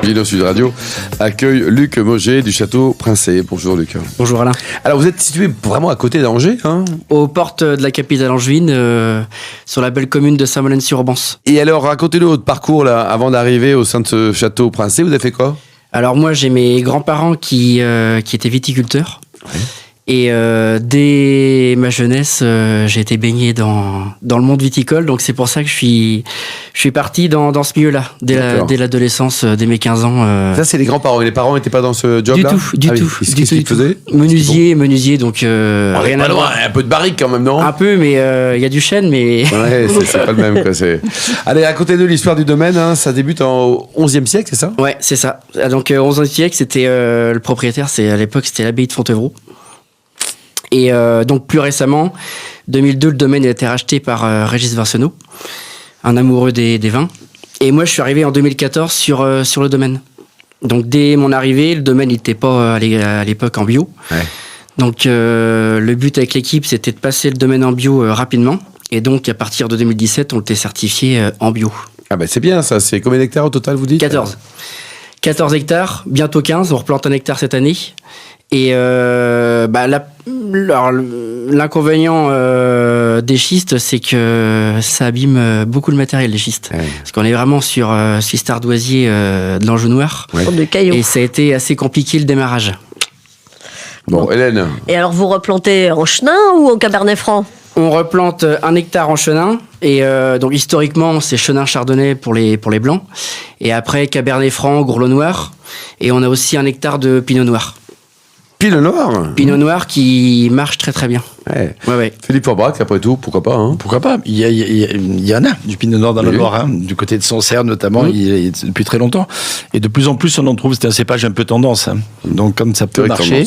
Vino Sud Radio accueille Luc Moget du Château Princé. Bonjour Luc. Bonjour Alain. Alors vous êtes situé vraiment à côté d'Angers, hein ? Aux portes de la capitale angevine, sur la belle commune de Saint-Molène-sur-Orbance. Et alors racontez-nous votre parcours là, avant d'arriver au sein de ce Château Princé. Vous avez fait quoi ? Alors moi j'ai mes grands-parents qui étaient viticulteurs. Ouais. Et dès ma jeunesse, j'ai été baigné dans le monde viticole, donc c'est pour ça que je suis parti dans ce milieu-là, dès l'adolescence, dès mes 15 ans. Ça, c'est les grands-parents, et les parents n'étaient pas dans ce job-là ? Du tout. Qu'est-ce qu'ils faisaient ? Menuisier, donc rien à voir. Un peu de barrique quand même, non ? Un peu, mais il y a du chêne, mais... Ouais, c'est pas le même, quoi. Allez, racontez-nous l'histoire du domaine, hein. Ça débute au XIe siècle, c'est ça ? Ouais, c'est ça. Donc, au XIe siècle, c'était le propriétaire, à l'époque, c'était l'abbaye de Fontevraud. Et donc plus récemment, 2002, le domaine a été racheté par Régis Vincenot, un amoureux des vins. Et moi, je suis arrivé en 2014 sur le domaine. Donc dès mon arrivée, le domaine n'était pas à l'époque en bio. Ouais. Donc le but avec l'équipe, c'était de passer le domaine en bio rapidement. Et donc à partir de 2017, on était certifié en bio. Ah ben c'est bien ça. C'est combien d'hectares au total, vous dites ? 14 hectares, bientôt 15. On replante un hectare cette année. Et l'inconvénient des schistes, c'est que ça abîme beaucoup le matériel des schistes. Ouais. Parce qu'on est vraiment sur schiste ardoisier de l'Anjou noir. Ouais. De cailloux. Et ça a été assez compliqué le démarrage. Bon, Hélène. Et alors vous replantez en chenin ou en cabernet franc ? On replante 1 hectare en chenin. Et donc historiquement, c'est chenin chardonnay pour les blancs. Et après, cabernet franc, gourlot noir. Et on a aussi 1 hectare de pinot noir. Pinot noir ? Pinot noir qui marche très très bien. Ouais. Philippe Forbrac, après tout, pourquoi pas, hein ? Pourquoi pas ? Il y en a du pinot noir dans le Loire, hein, du côté de Sancerre notamment, depuis très longtemps. Et de plus en plus, on en trouve, c'est un cépage un peu tendance. Hein. Donc comme ça peut marcher,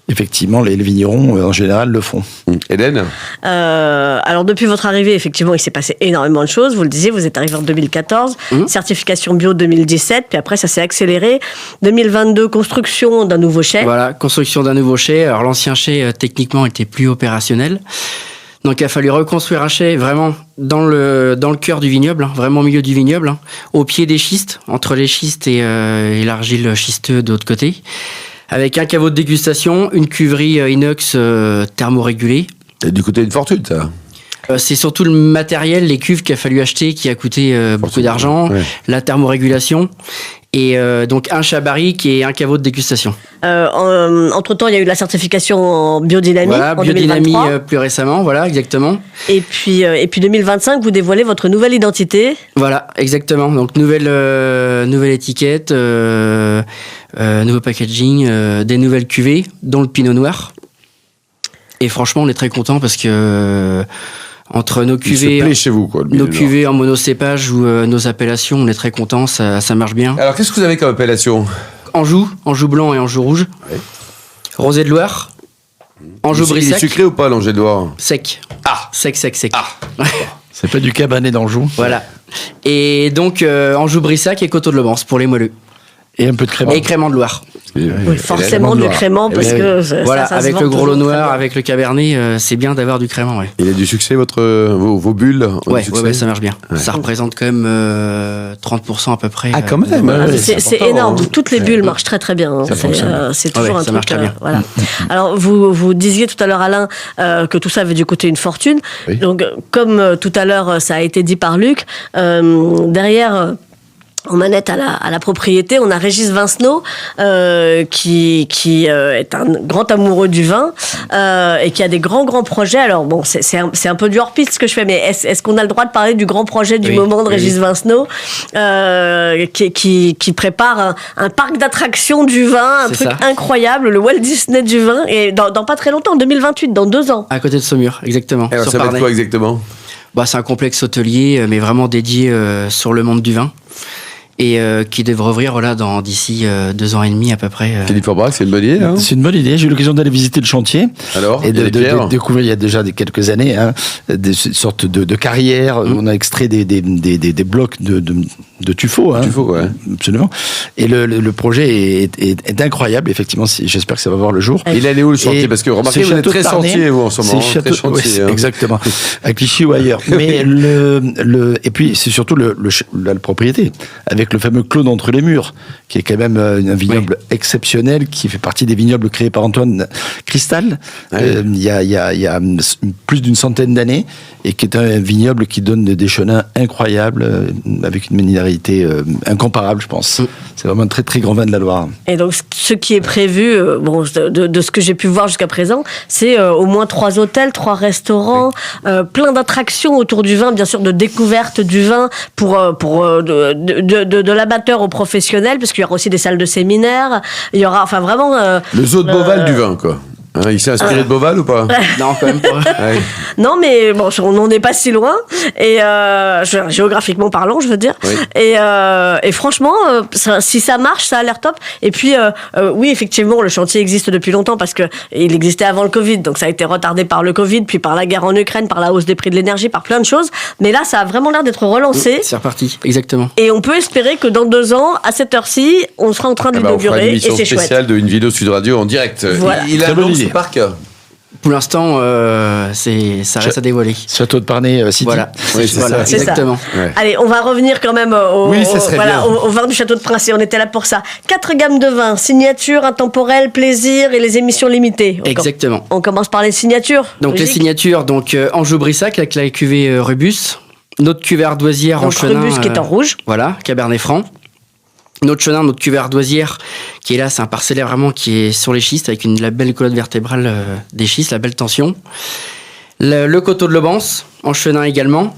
effectivement, les vignerons, en général, le font. Hélène ? Alors, depuis votre arrivée, effectivement, il s'est passé énormément de choses. Vous le disiez, vous êtes arrivé en 2014, certification bio 2017, puis après, ça s'est accéléré. 2022, construction d'un nouveau chai. Voilà, construction d'un nouveau chai. Alors, l'ancien chai, techniquement, était plus opérationnel. Donc, il a fallu reconstruire un chai vraiment dans le cœur du vignoble, hein, vraiment au milieu du vignoble, hein, au pied des schistes, entre les schistes et l'argile schisteux de l'autre côté. Avec un caveau de dégustation, une cuverie inox thermorégulée. Et du côté d'une fortune, ça. C'est surtout le matériel, les cuves qu'il a fallu acheter, qui a coûté beaucoup d'argent, la thermorégulation, et donc un chat barrique et un caveau de dégustation. Entre-temps, il y a eu la certification en biodynamie, voilà, en biodynamie 2023. Plus récemment, voilà, exactement. Et puis 2025, vous dévoilez votre nouvelle identité. Voilà, exactement. Donc nouvelle étiquette, nouveau packaging, des nouvelles cuvées, dont le pinot noir. Et franchement, on est très contents parce que entre nos cuvées, chez vous, quoi, nos cuvées en monocépage ou nos appellations, on est très contents, ça marche bien. Alors, qu'est-ce que vous avez comme appellation ? Anjou blanc et Anjou rouge. Ouais. Rosé de Loire. Anjou Brissac. Il est sucré ou pas, l'Angers de Loire ? Sec. Ah. Sec. Ah. C'est pas du cabernet d'Anjou. Voilà. Et donc, Anjou Brissac et Coteau de Lobance pour les moelleux. Et un peu de crément. Et crément de Loire. Oui, forcément du crément, parce que voilà, ça avec le gros lot noir, avec le cabernet, c'est bien d'avoir du crément. Ouais. Il y a du succès, vos bulles ? Ouais, ça marche bien. Ouais. Ça représente quand même 30% à peu près. Ah, quand même. C'est énorme. Toutes les bulles marchent très très bien. C'est toujours un truc. Marche très bien. Voilà. Alors, vous disiez tout à l'heure, Alain, que tout ça avait dû coûter une fortune. Oui. Donc, comme tout à l'heure, ça a été dit par Luc, derrière... En manette à la propriété, on a Régis Vincenot qui est un grand amoureux du vin et qui a des grands projets. Alors bon, c'est un peu du hors-piste ce que je fais, mais est-ce qu'on a le droit de parler du grand projet du moment de Régis Vincenot qui prépare un parc d'attractions du vin, un truc incroyable, le Walt Disney du vin, et dans pas très longtemps, en 2028, dans 2 ans. À côté de Saumur, exactement. Alors ça va être quoi exactement ? C'est un complexe hôtelier, mais vraiment dédié sur le monde du vin. Et qui devrait ouvrir d'ici 2 ans et demi à peu près. Philippe Forbrac, c'est une bonne idée, hein ? C'est une bonne idée. J'ai eu l'occasion d'aller visiter le chantier. Alors, et de découvrir il y a déjà quelques années des sortes de carrières où on a extrait des blocs de tuffeau. Tuffeau, ouais. Absolument. Et le projet est incroyable. Effectivement, j'espère que ça va voir le jour. Il est où le chantier ? Parce que remarquez, vous êtes très sentier, vous, en ce moment. C'est chantier, exactement. À Clichy ou ailleurs. Mais et puis, c'est surtout la propriété. Avec avec le fameux Clos d'entre les murs, qui est quand même un vignoble exceptionnel, qui fait partie des vignobles créés par Antoine Cristal, il y a plus d'une centaine d'années, et qui est un vignoble qui donne des chenins incroyables, avec une minéralité incomparable, je pense. C'est vraiment un très très grand vin de la Loire. Et donc, ce qui est prévu, de ce que j'ai pu voir jusqu'à présent, c'est au moins 3 hôtels, 3 restaurants, plein d'attractions autour du vin, bien sûr, de découverte du vin de l'amateur au professionnel, parce qu'il y aura aussi des salles de séminaire. Il y aura, enfin, vraiment... le zoo de Beauval du vin, quoi. Hein, il s'est inspiré de Beauval ou pas? Non, quand même pas. Ouais. Non, mais bon, on n'en est pas si loin, et géographiquement parlant, je veux dire. Oui. Et franchement, si ça marche, ça a l'air top. Et puis, oui, effectivement, le chantier existe depuis longtemps parce que il existait avant le Covid, donc ça a été retardé par le Covid, puis par la guerre en Ukraine, par la hausse des prix de l'énergie, par plein de choses. Mais là, ça a vraiment l'air d'être relancé. C'est reparti, exactement. Et on peut espérer que dans 2 ans, à cette heure-ci, on sera en train de l'inaugurer, et c'est chouette. On fera une émission spéciale de Une Vidéo Sud Radio en direct. Voilà. Il annonce ce parc. Pour l'instant, ça reste à dévoiler. Château de Parnay City. Voilà, oui, c'est ça. Exactement. Ouais. Allez, on va revenir quand même au vin du Château de Princé. On était là pour ça. 4 gammes de vins, signature, intemporel, plaisir et les émissions limitées. Exactement. On commence par les signatures. Donc logique. les signatures, Anjou-Brissac avec la cuvée Rubus. Notre cuvée ardoisière en chenin. Rubus qui est en rouge. Voilà, Cabernet Franc. Notre chenin, notre cuvée ardoisière, qui est là, c'est un parcellaire vraiment qui est sur les schistes avec la belle colonne vertébrale des schistes, la belle tension. Le coteau de Lobance, en chenin également.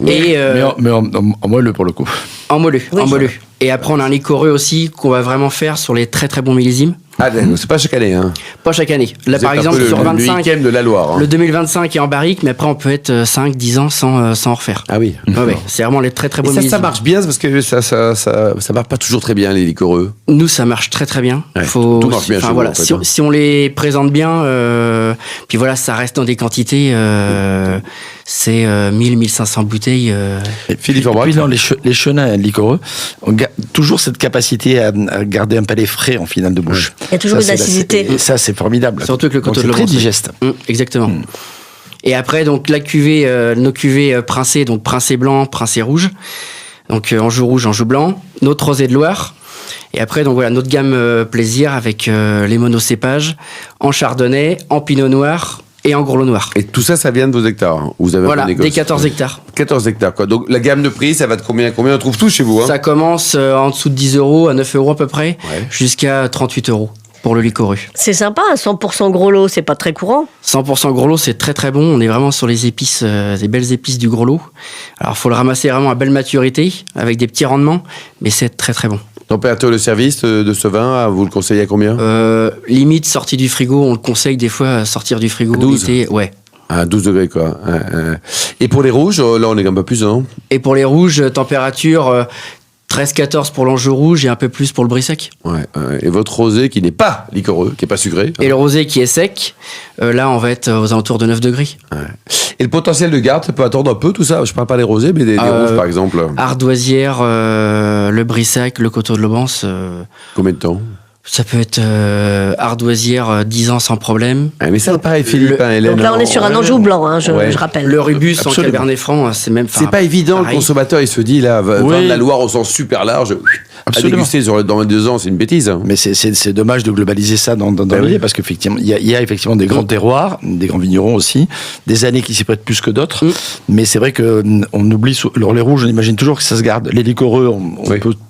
Oui. Et mais en moelleux pour le coup. En moelleux, oui, en moelleux. Et après, on a un liquoreux aussi qu'on va vraiment faire sur les très très bons millésimes. Ah, c'est pas chaque année, hein. Pas chaque année. Là, par exemple, sur 25. Le de la Loire. Hein. Le 2025 est en barrique, mais après, on peut être 5-10 ans sans en refaire. Ah oui. Ouais, c'est vraiment les très très bons millésimes. Ça marche bien, parce que ça marche pas toujours très bien, les liquoreux. Nous, ça marche très très bien. Ouais, tout marche bien chez voilà, vous, en fait, si on les présente bien, puis voilà, ça reste dans des quantités, c'est 1000-1500 bouteilles. Philippe Forbach. Puis non, les chenins liquoreux ont toujours cette capacité à garder un palais frais en finale de bouche. Il y a toujours une acidité. Et ça, c'est formidable. Surtout avec le coteau de Lobance. C'est très digeste. Exactement. Et après, donc, la cuvée, nos cuvées Princé, donc Princé blanc, Princé rouge. Donc, Anjou rouge, Anjou blanc. Notre rosé de Loire. Et après, donc voilà, notre gamme plaisir avec les monocépages en chardonnay, en pinot noir et en Gourlot noir. Et tout ça, ça vient de vos hectares. Hein. Vous avez voilà, des 14 hectares. 14 hectares, quoi. Donc, la gamme de prix, ça va de combien on trouve tout chez vous, hein? Ça commence en dessous de 10 euros, à 9 euros à peu près, jusqu'à 38 euros pour le liquoreux. C'est sympa, 100% gros lot, c'est pas très courant. 100% gros lot, c'est très très bon. On est vraiment sur les épices, des belles épices du gros lot. Alors, il faut le ramasser vraiment à belle maturité, avec des petits rendements, mais c'est très très bon. Température de service de ce vin, vous le conseillez à combien? Limite sortie du frigo, on le conseille des fois à sortir du frigo. 12 l'été, ouais. À 12 degrés, quoi. Et pour les rouges, là, on est un peu plus, non? Et pour les rouges, température 13-14 pour l'Anjou rouge et un peu plus pour le Brissac. Ouais. Et votre rosé qui n'est pas liquoreux, qui n'est pas sucré. Et le rosé qui est sec, là, on va être aux alentours de 9 degrés. Ouais. Et le potentiel de garde, ça peut attendre un peu tout ça? Je parle pas des rosés, mais des rouges, par exemple. Ardoisière, le Brissac, le coteau de Lobance. Combien de temps? Ça peut être ardoisière 10 ans sans problème. Ah, mais ça, pareil, Philippe, Hélène. Donc là, on est sur un Anjou blanc, hein, je rappelle. Le Rubus en Cabernet Franc, c'est même... C'est pas évident, pareil. Le consommateur, il se dit, là, vin de la Loire au sens super large... Absolument. À déguster dans 2 ans, c'est une bêtise. Mais c'est dommage de globaliser ça dans l'idée, parce qu'effectivement, il y a effectivement des grands terroirs, des grands vignerons aussi, des années qui s'y prêtent plus que d'autres. Mais c'est vrai qu'on oublie, les rouges, on imagine toujours que ça se garde. Les liquoreux,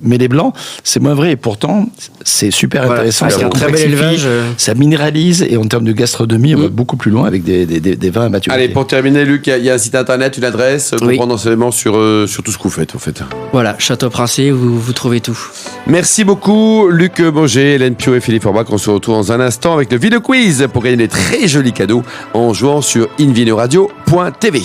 mais les blancs, c'est moins vrai. Et pourtant, c'est super intéressant. C'est un très bel élevage. Ça minéralise, et en termes de gastronomie, on va beaucoup plus loin avec des vins à maturité. Allez, pour terminer, Luc, il y a un site internet, une adresse pour prendre enseignement sur tout ce que vous faites, en fait. Voilà, Château Princé, vous trouvez tout. Merci beaucoup, Luc Boger, Hélène Pio et Philippe Forbach. On se retrouve dans un instant avec le Vino Quiz pour gagner des très jolis cadeaux en jouant sur invinoradio.tv.